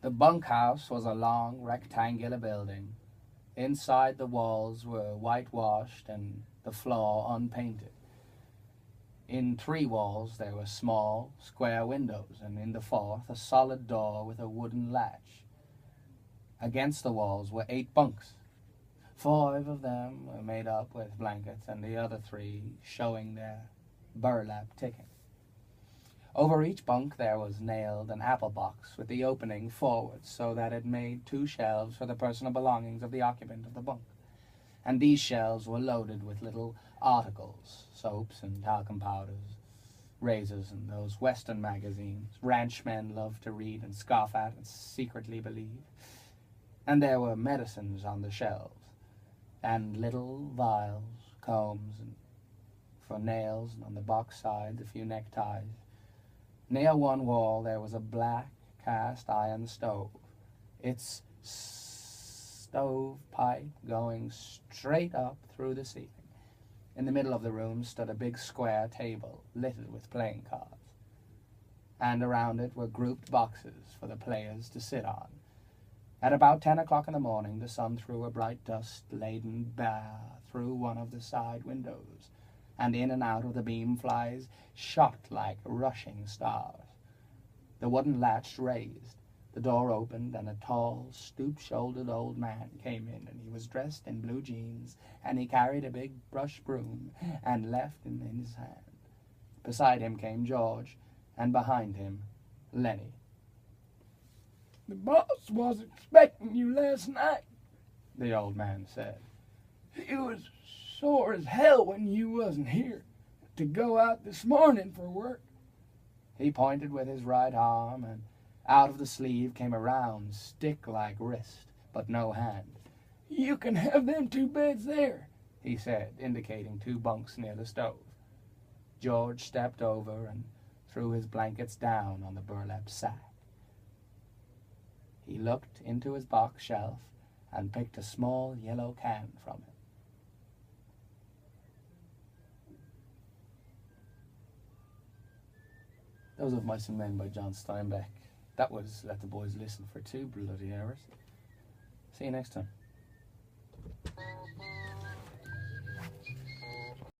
The bunkhouse was a long, rectangular building. Inside, the walls were whitewashed and the floor unpainted. In 3 walls there were small, square windows, and in the 4th a solid door with a wooden latch. Against the walls were 8 bunks. 5 of them were made up with blankets, and the other 3 showing their burlap ticking. Over each bunk there was nailed an apple box with the opening forward so that it made 2 shelves for the personal belongings of the occupant of the bunk. And these shelves were loaded with little articles, soaps and talcum powders, razors, and those Western magazines ranchmen love to read and scoff at and secretly believe. And there were medicines on the shelves, and little vials, combs, and for nails, and on the box sides a few neckties. Near one wall there was a black cast iron stove, its stovepipe going straight up through the ceiling. In the middle of the room stood a big square table littered with playing cards, and around it were grouped boxes for the players to sit on. At about 10 o'clock in the morning, the sun threw a bright dust-laden bar through one of the side windows, and in and out of the beam flies shot like rushing stars. The wooden latch raised, the door opened, and a tall, stoop-shouldered old man came in, and he was dressed in blue jeans, and he carried a big brush broom and left it in his hand. Beside him came George, and behind him, Lenny. "The boss was expecting you last night," the old man said. "He was sore as hell when you wasn't here to go out this morning for work." He pointed with his right arm, and out of the sleeve came a round, stick-like wrist, but no hand. "You can have them 2 beds there," he said, indicating 2 bunks near the stove. George stepped over and threw his blankets down on the burlap sack. He looked into his box shelf and picked a small yellow can from it. That was Of Mice and Men by John Steinbeck. That was Let the Boys Listen for 2 bloody hours. See you next time.